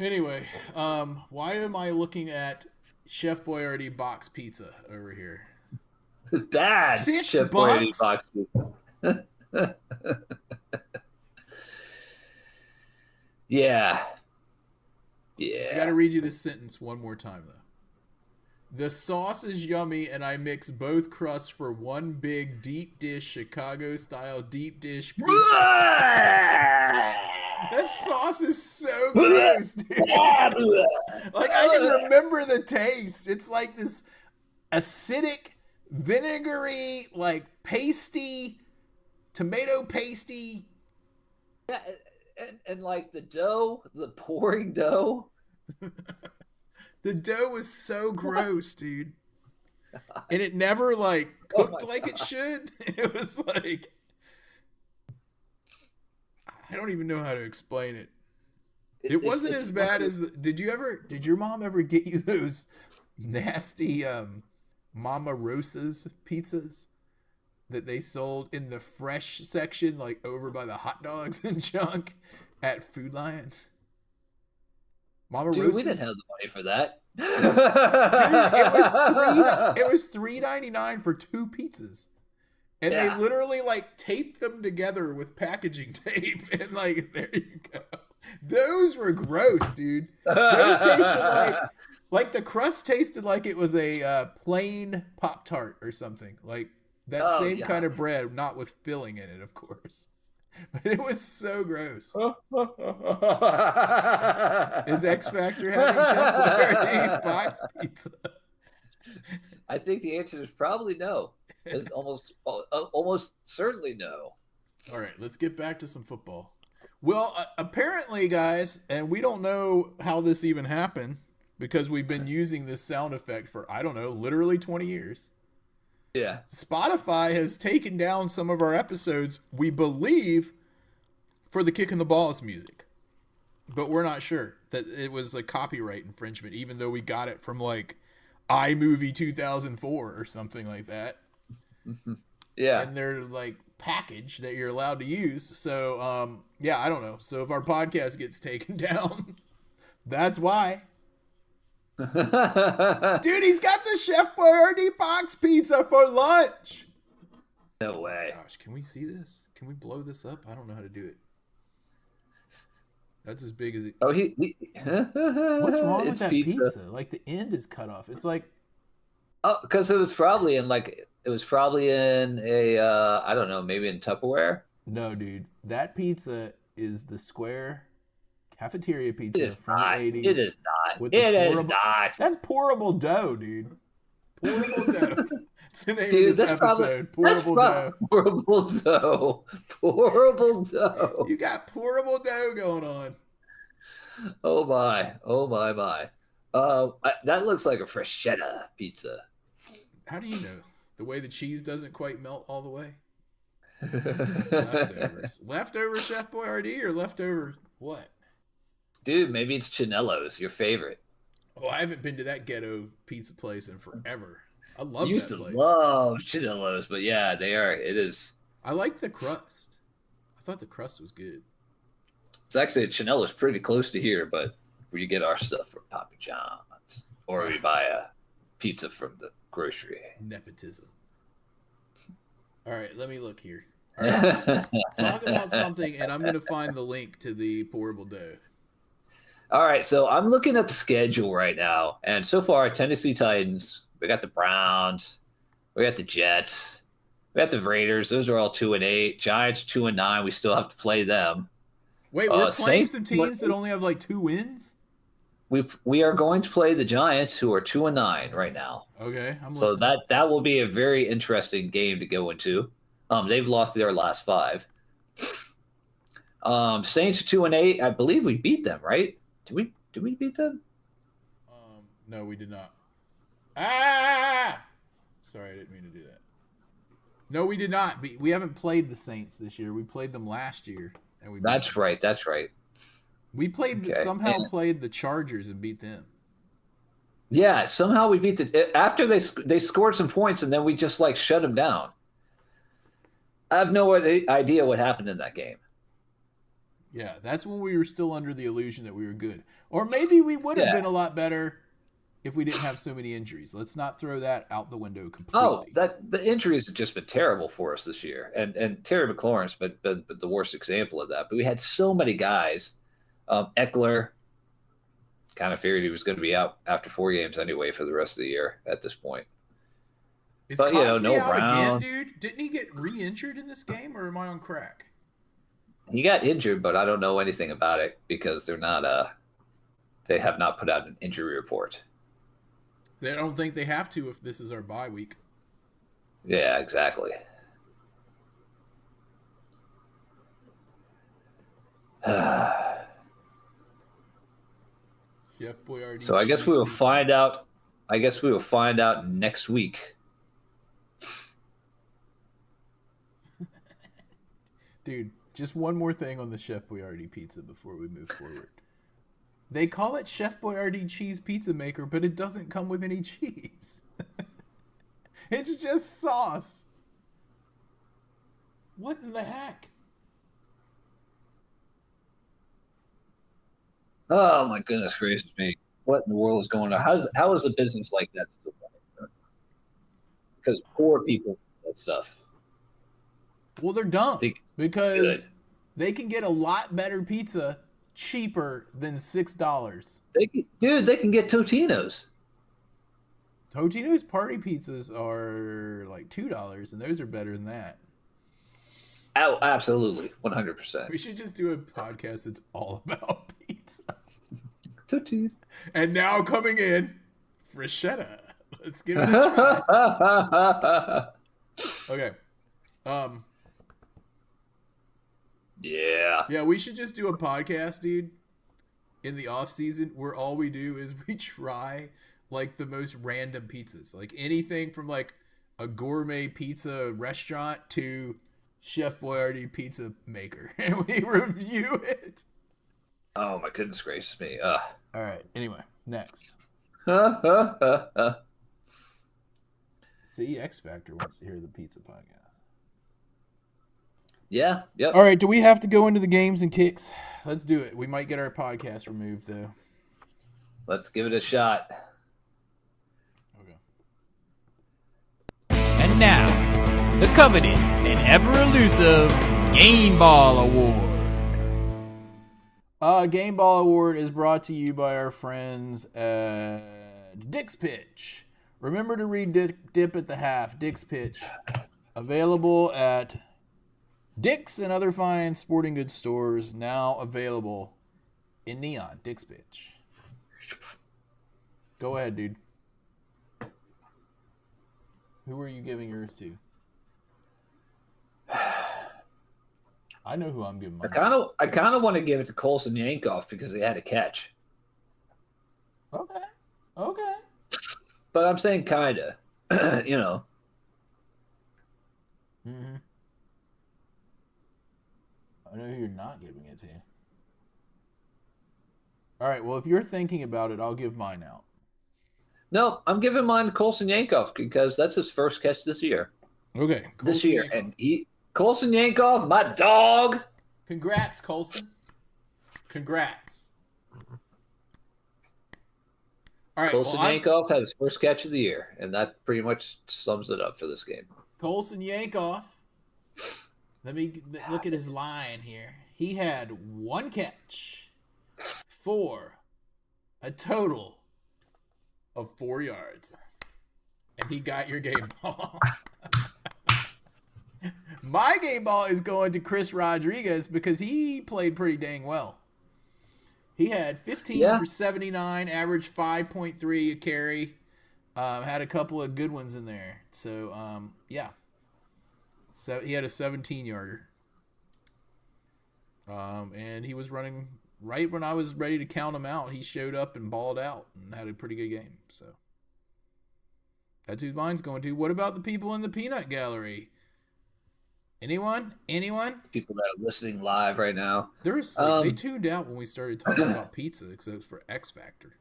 Anyway, why am I looking at Chef Boyardee box pizza over here? Bad $6 Chef Boyardee box pizza. Yeah. I got to read you this sentence one more time, though. The sauce is yummy, and I mix both crusts for one big deep dish Chicago-style deep dish pizza. That sauce is so gross, dude. Like, I can remember the taste. It's like this acidic, vinegary, like pasty, tomato pasty. Yeah, and like the dough, the pouring dough. The dough was so gross, dude. And it never, like, cooked like it should. It was like, I don't even know how to explain it. It wasn't as bad as, did your mom ever get you those nasty Mama Rosa's pizzas that they sold in the fresh section, like over by the hot dogs and junk at Food Lion? Mama Rosa's? We didn't have the money for that. Dude, it was $3.99 for 2 pizzas. And they literally like taped them together with packaging tape, and like, there you go. Those were gross, dude. Those tasted like the crust tasted like it was a plain Pop-Tart or something. Like that same kind of bread, not with filling in it, of course. But it was so gross. Is X Factor having Chef Boyardee box pizza? I think the answer is probably no. It's almost certainly no. All right, let's get back to some football. Well, apparently, guys, and we don't know how this even happened because we've been using this sound effect for, I don't know, literally 20 years. Yeah. Spotify has taken down some of our episodes, we believe, for the kick in the balls music. But we're not sure that it was a copyright infringement, even though we got it from like iMovie 2004 or something like that. Yeah. And they're like packaged that you're allowed to use. So, I don't know. So if our podcast gets taken down, that's why. Dude, he's got the Chef Boyardee box pizza for lunch. No way. Gosh, can we see this? Can we blow this up? I don't know how to do it. That's as big as it. Oh, What's wrong with it's that pizza? Like the end is cut off. It's like Oh, because it was probably in a I don't know, maybe in Tupperware. no, dude. That pizza is the square cafeteria It pizza is from not. the 80s. It is not. with It the is pourable- not. That's pourable dough, dude. Pourable dough. It's the name Dude, of this episode. Pourable dough. Pourable dough. Pourable dough. You got pourable dough going on. Oh my. Oh my my. That looks like a freschetta pizza. How do you know? The way the cheese doesn't quite melt all the way? Leftovers. Leftover Chef Boyardee or leftover what? Dude, maybe it's Chinello's, your favorite. Oh, I haven't been to that ghetto pizza place in forever. I love You used that to place. love Chinello's, but yeah, they are. It is. I like the crust. I thought the crust was good. It's actually Chinello's pretty close to here, but we get our stuff from Papa John's, or we buy a pizza from the grocery. Nepotism. All right, let me look here. All right, let's talk about something, and I'm going to find the link to the pourable dough. All right, so I'm looking at the schedule right now, and so far, Tennessee Titans, we got the Browns, we got the Jets, we got the Raiders. Those are all 2-8. Giants 2-9. We still have to play them. Wait, we're playing Saints- some teams that only have like 2 wins? We are going to play the Giants, who are 2-9 right now. Okay, I'm So listening. that will be a very interesting game to go into. They've lost their last 5. Saints are 2-8. I believe we beat them, right? Did we beat them? No, we did not. Ah! Sorry, I didn't mean to do that. No, we did not. We haven't played the Saints this year. We played them last year, and we. That's right. That's right. We played Okay. somehow played the Chargers and beat them. Yeah, somehow we beat after they scored some points and then we just like shut them down. I have no idea what happened in that game. Yeah, that's when we were still under the illusion that we were good. Or maybe we would have Yeah. been a lot better if we didn't have so many injuries. Let's not throw that out the window completely. Oh, the injuries have just been terrible for us this year, and Terry McLaurin's been the worst example of that. But we had so many guys. Eckler, kind of figured he was going to be out after 4 games anyway for the rest of the year at this point. Is but, Cosby no out Brown. again, dude? Didn't he get re-injured in this game, or am I on crack? He got injured, but I don't know anything about it because they're not. They have not put out an injury report. They don't think they have to if this is our bye week. Yeah, exactly. Chef Boyardee. So I guess we will find out. I guess we will find out next week. Dude, just one more thing on the Chef Boyardee pizza before we move forward. They call it Chef Boyardee cheese pizza maker, but it doesn't come with any cheese. It's just sauce. What in the heck? Oh my goodness gracious me! What in the world is going on? How is a business like that still running? Because poor people do that stuff. Well, they're dumb Think- because Good. they can get a lot better pizza cheaper than $6. They can get Totino's. Totino's party pizzas are like $2, and those are better than that. Oh, absolutely, 100%. We should just do a podcast that's all about pizza. Totino. And now coming in, Freschetta. Let's give it a try. Okay. Yeah. Yeah, we should just do a podcast, dude, in the off season where all we do is we try like the most random pizzas. Like anything from like a gourmet pizza restaurant to Chef Boyardee pizza maker. And we review it. Oh my goodness gracious me. All right. Anyway, next. See, X Factor wants to hear the pizza podcast. Yeah. Yep. All right, do we have to go into the games and kicks? Let's do it. We might get our podcast removed, though. Let's give it a shot. Okay. And now, the coveted and ever elusive Game Ball Award. Game Ball Award is brought to you by our friends at Dick's Pitch. Remember to read Dip at the Half. Dick's Pitch. Available at Dick's and other fine sporting goods stores. Now available in neon. Dick's Pitch. Go ahead, dude. Who are you giving yours to? I know who I'm giving mine. I kind of want to give it to Colson Yankoff because he had a catch. Okay. But I'm saying kinda, you know. Mm-hmm. I know who you're not giving it to. All right. Well, if you're thinking about it, I'll give mine out. No, I'm giving mine to Colson Yankoff because that's his first catch this year. Okay. This year, and Colson Yankoff, my dog. Congrats, Colson. Congrats. All right. Colson Yankoff had his first catch of the year, and that pretty much sums it up for this game. Colson Yankoff. Let me look at his line here. He had one catch for a total of 4 yards. And he got your game ball. My game ball is going to Chris Rodriguez because he played pretty dang well. He had 15 for 79, averaged 5.3 a carry. Had a couple of good ones in there. So, yeah. So he had a 17-yarder. And he was running right when I was ready to count him out. He showed up and balled out and had a pretty good game. So that's who mine's going to. What about the people in the peanut gallery? Anyone? People that are listening live right now. They tuned out when we started talking about pizza, except for X Factor.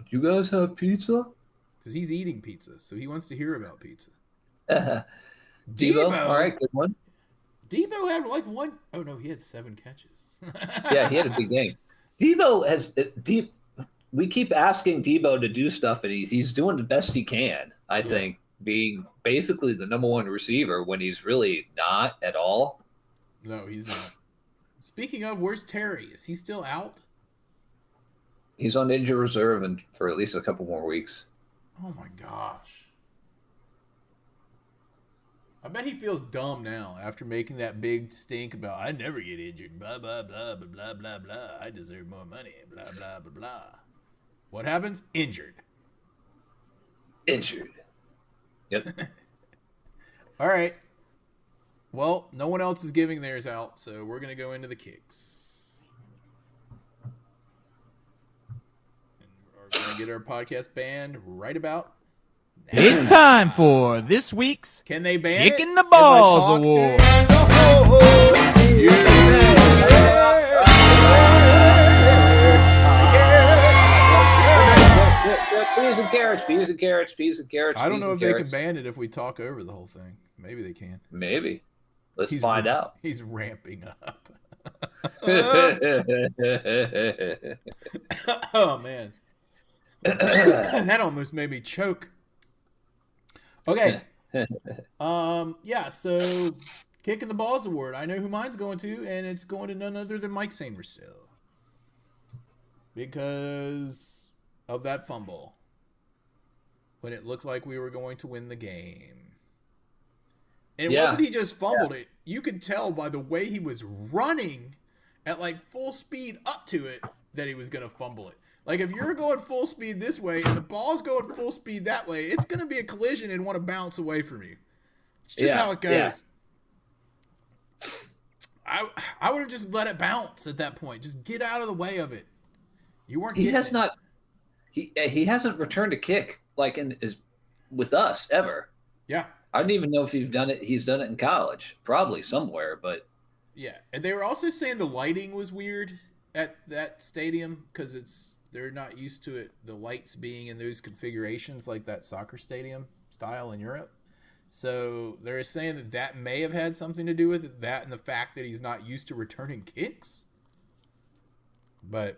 You guys have pizza? Because he's eating pizza, so he wants to hear about pizza. Debo, all right, good one. Debo had like one. Oh no, he had 7 catches. Yeah, he had a big game. Debo has deep. We keep asking Debo to do stuff, and he's doing the best he can. I think, being basically the number one receiver when he's really not at all. No, he's not. Speaking of, where's Terry? Is he still out? He's on injured reserve and for at least a couple more weeks. Oh my gosh. I bet he feels dumb now after making that big stink about I never get injured, blah, blah, blah, blah, blah, blah, blah. I deserve more money, blah, blah, blah, blah. What happens? Injured. Yep. All right. Well, no one else is giving theirs out, so we're going to go into the kicks. And we're going to get our podcast banned right about now. It's time for this week's Can they ban Kicking it the if I Balls talk Award. through the hole? Peas and carrots. I don't know if they can ban it if we talk over the whole thing. Maybe they can. Maybe. Let's find out. He's ramping up. Oh, man. That almost made me choke. Okay. Yeah, so Kicking the Balls Award. I know who mine's going to, and it's going to none other than Mike Sainristil. Because of that fumble. When it looked like we were going to win the game. And it wasn't he just fumbled it. You could tell by the way he was running at like full speed up to it that he was going to fumble it. Like if you're going full speed this way and the ball's going full speed that way, it's going to be a collision and want to bounce away from you. It's just how it goes. Yeah. I would have just let it bounce at that point. Just get out of the way of it. You weren't. He hasn't returned a kick like with us ever. Yeah. I don't even know if he's done it in college. Probably somewhere, but yeah. And they were also saying the lighting was weird at that stadium because they're not used to it, the lights being in those configurations like that soccer stadium style in Europe. So they're saying that may have had something to do with it, that and the fact that he's not used to returning kicks. But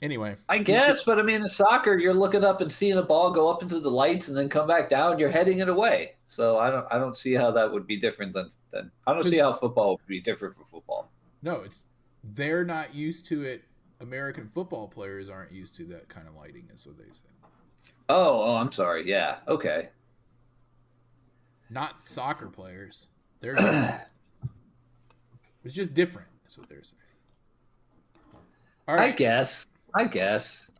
anyway, I guess, but I mean, in soccer, you're looking up and seeing a ball go up into the lights and then come back down. You're heading it away. So I don't see how that would be different than I don't see how football would be different from football. No, it's they're not used to it. American football players aren't used to that kind of lighting, is what they say. Oh, I'm sorry. Yeah. Okay. Not soccer players. They're used to it. It's just different. That's what they're saying. All right. I guess. I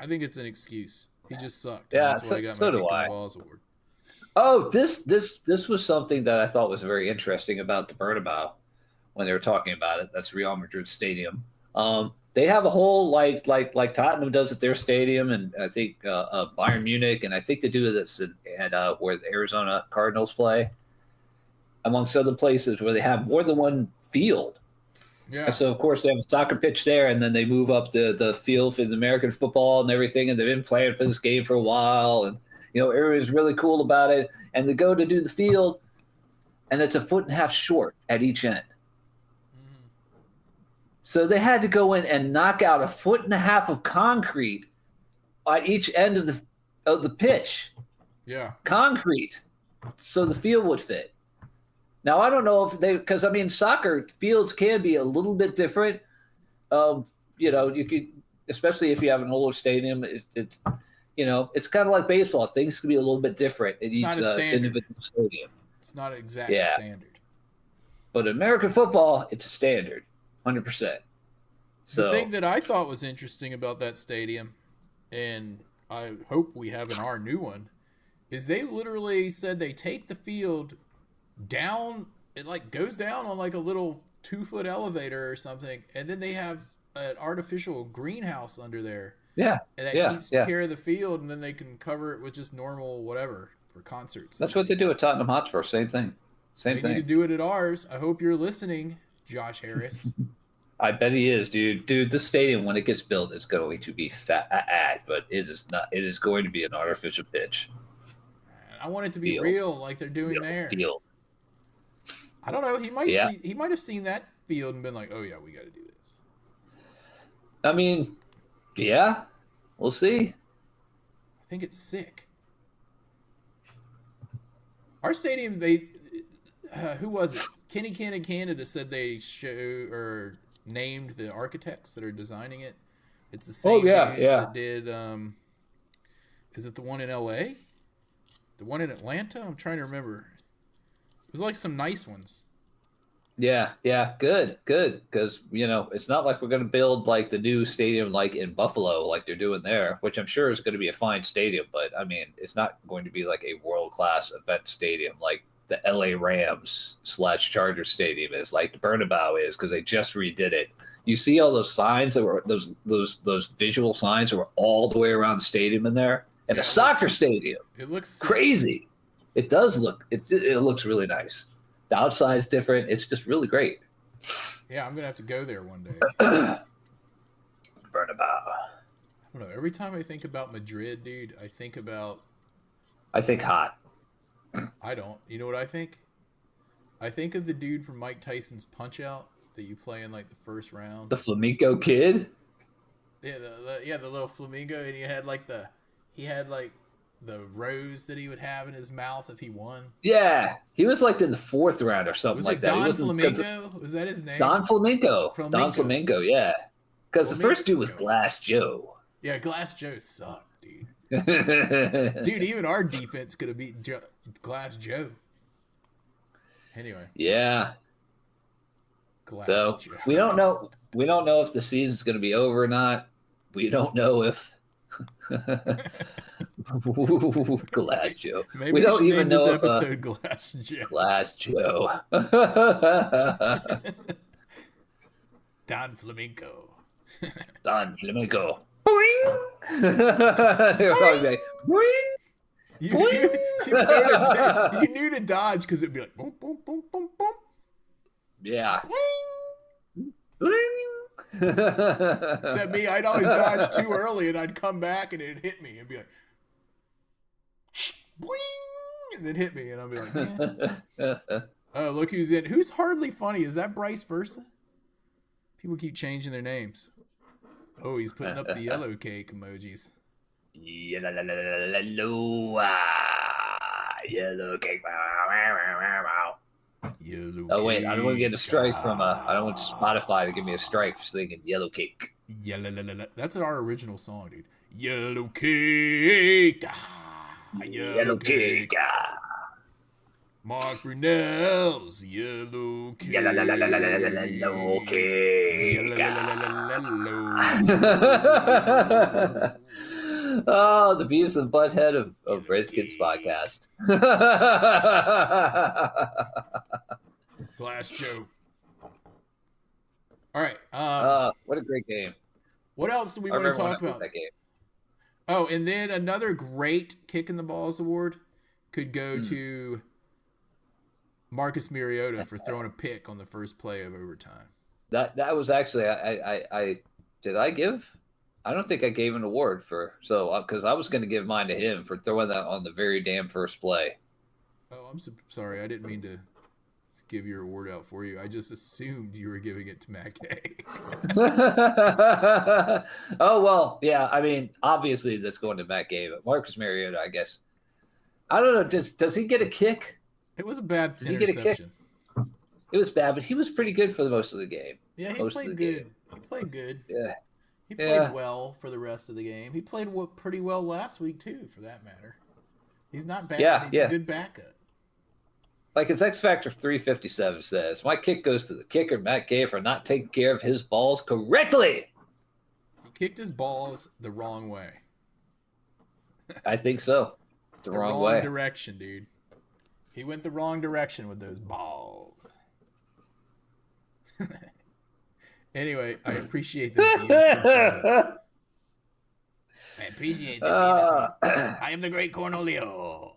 think it's an excuse. He just sucked. Yeah, That's why I got my so do Kick in I. the Balls award. Oh, this was something that I thought was very interesting about the Bernabeu when they were talking about it. That's Real Madrid Stadium. They have a whole like Tottenham does at their stadium, and I think Bayern Munich, and I think they do this at where the Arizona Cardinals play, amongst other places where they have more than one field. Yeah. So of course they have a soccer pitch there, and then they move up the field for the American football and everything, and they've been playing for this game for a while, and everybody's really cool about it. And they go to do the field, and it's 1.5 feet short at each end. So they had to go in and knock out 1.5 feet of concrete at each end of the pitch. Yeah. Concrete, so the field would fit. Now I don't know if because soccer fields can be a little bit different. You could, especially if you have an older stadium, it's kind of like baseball. Things can be a little bit different in each individual stadium. It's not an exact standard. But American football, it's a standard. 100%. So the thing that I thought was interesting about that stadium, and I hope we have in our new one, is they literally said they take the field down. It like goes down on like a little 2-foot elevator or something, and then they have an artificial greenhouse under there. Yeah, and that keeps care of the field, and then they can cover it with just normal whatever for concerts. That's what they do at Tottenham Hotspur. Same thing. Same thing. They need to do it at ours. I hope you're listening, Josh Harris. I bet he is, dude. Dude, this stadium, when it gets built, it's going to be fat, but it is not. It is going to be an artificial pitch. I want it to be real, like they're doing there. Field. I don't know. He might have seen that field and been like, "Oh yeah, we got to do this." Yeah, we'll see. I think it's sick. Our stadium, who was it? Kenny Cannon Canada said they named the architects that are designing it. It's the same dudes that did. Is it the one in L.A.? The one in Atlanta? I'm trying to remember. It was like some nice ones. Yeah, good. Because, it's not like we're going to build like the new stadium like in Buffalo like they're doing there, which I'm sure is going to be a fine stadium. But, it's not going to be like a world-class event stadium like the LA Rams / Chargers stadium is, like the Bernabeu is, because they just redid it. You see all those signs that were those visual signs that were all the way around the stadium in there? And a soccer stadium. It looks crazy. It does look. It looks really nice. The outside's different. It's just really great. Yeah, I'm gonna have to go there one day. Bernabeu. I don't know. Every time I think about Madrid, dude, I think hot. I don't. You know what I think? I think of the dude from Mike Tyson's Punch-Out that you play in like the first round. The flamenco kid. Yeah, the little flamingo, and he had like the rose that he would have in his mouth if he won. Yeah, he was like in the 4th round or something like that. Don Flamenco? Was that his name? Don Flamenco. Don Flamenco, yeah. Because the first dude was Glass Joe. Yeah, Glass Joe sucked, dude. Dude, even our defense could have beat Glass Joe. Anyway. Yeah. Glass Joe. We don't know if the season's going to be over or not. We don't know if Glass Joe. Maybe we don't even know this episode Glass Joe. Glass Joe. Don Flamenco. Don Flamenco. Boing! They're probably like, boing! You knew to dodge because it'd be like boom, boom, boom, boom, boom. Yeah. Boing. Except me, I'd always dodge too early and I'd come back and it'd hit me and be like, boing, and then hit me and I'd be like, oh, look who's in. Who's hardly funny? Is that Bryce Versa? People keep changing their names. Oh, he's putting up the yellow cake emojis. Yellow cake. Yellow Oh wait, I don't want to get a strike cake. from I don't want Spotify to give me a strike for singing Yellow Cake. That's our original song, dude. Yellow cake. Yellow cake. Mark Brunell's yellow cake. Yellow cake. Oh, the Beavis and Butthead of Redskins podcast. Glass joke. All right. What a great game. What else do we I want to remember when talk I played about? that game. Oh, and then another great kick in the balls award could go to Marcus Mariota for throwing a pick on the first play of overtime. That was actually I don't think I gave an award because I was going to give mine to him for throwing that on the very damn first play. Oh, I'm sorry. I didn't mean to give your award out for you. I just assumed you were giving it to Matt Gay. Oh, well, yeah. I mean, obviously that's going to Matt Gay, but Marcus Mariota, I guess. I don't know. Does he get a kick? It was a bad Does he get a kick? interception. It was bad, but he was pretty good for the most of the game. Yeah, he Most of played the good. game. He played good. Yeah. He played well for the rest of the game. He played pretty well last week, too, for that matter. He's not bad. Yeah, He's yeah. a good backup. Like his X Factor 357 says, my kick goes to the kicker, Matt Gay, for not taking care of his balls correctly. He kicked his balls the wrong way. I think so. The wrong way. Direction, dude. He went the wrong direction with those balls. Anyway, I appreciate the Beavis. I appreciate the Beavis. I am the great Cornelio.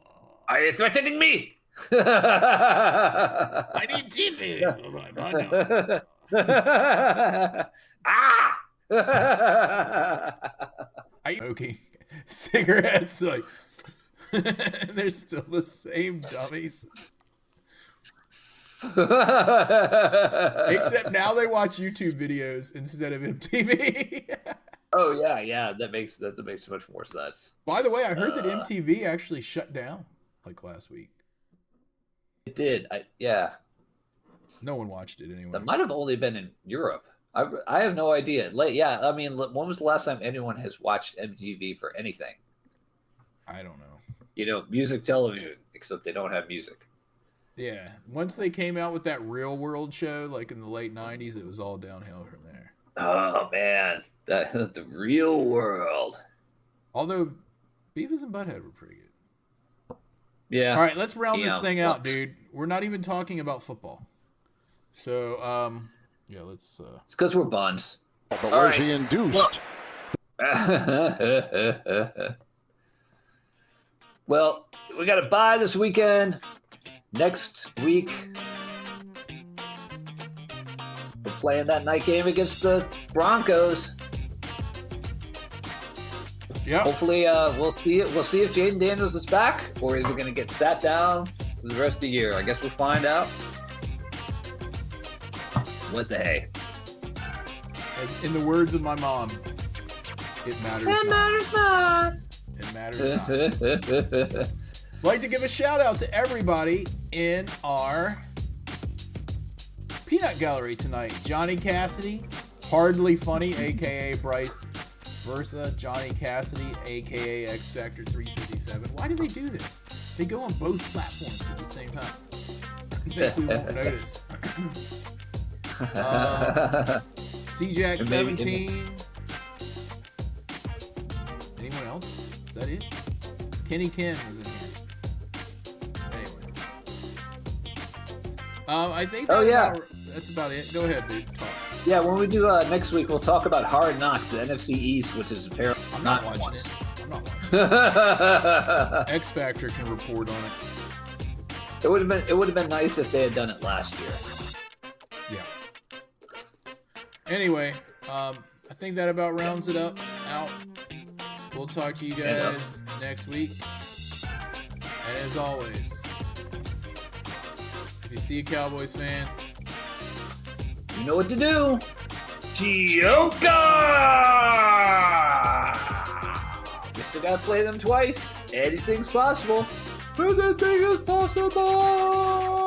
Are you threatening me? I need TV for my bundle. Ah! Are you smoking cigarettes? Like, they're still the same dummies. Except now they watch YouTube videos instead of MTV. Oh yeah, that makes much more sense. By the way, I heard that MTV actually shut down like last week. It did. Yeah. No one watched it anyway. That might have only been in Europe. I have no idea. Yeah, I mean, when was the last time anyone has watched MTV for anything? I don't know. You know, music television, except they don't have music. Yeah. Once they came out with that Real World show, like in the late 90s, it was all downhill from there. Oh, man. The Real World. Although, Beavis and Butthead were pretty good. Yeah. All right, let's round this Yeah. thing out, dude. We're not even talking about football. So, yeah, let's... It's because we're buns. But All was right. he induced? Well, we got a bye this weekend. Next week, we're playing that night game against the Broncos. Yep. Hopefully, we'll see it. We'll see if Jaden Daniels is back, or is he going to get sat down for the rest of the year? I guess we'll find out. What the hey? As in the words of my mom, it matters not. It matters not. I'd like to give a shout out to everybody in our peanut gallery tonight. Johnny Cassidy, Hardly Funny, a.k.a. Bryce Versa, Johnny Cassidy, a.k.a. X Factor 357. Why do they do this? They go on both platforms at the same time. I think we won't notice. CJack 17. Anyone else? Is that it? Kenny Ken was in here. Anyway. I think that's about it. Go ahead, dude. Talk. Yeah, when we do next week, we'll talk about Hard Knocks, the NFC East, which is apparently I'm not watching it. I'm not watching it. X Factor can report on it. It would have been nice if they had done it last year. Yeah. Anyway, I think that about rounds it up. Out. We'll talk to you guys next week. And as always, if you see a Cowboys fan, You know what to do. Joker! You still gotta play them twice. Anything's possible. Anything is possible!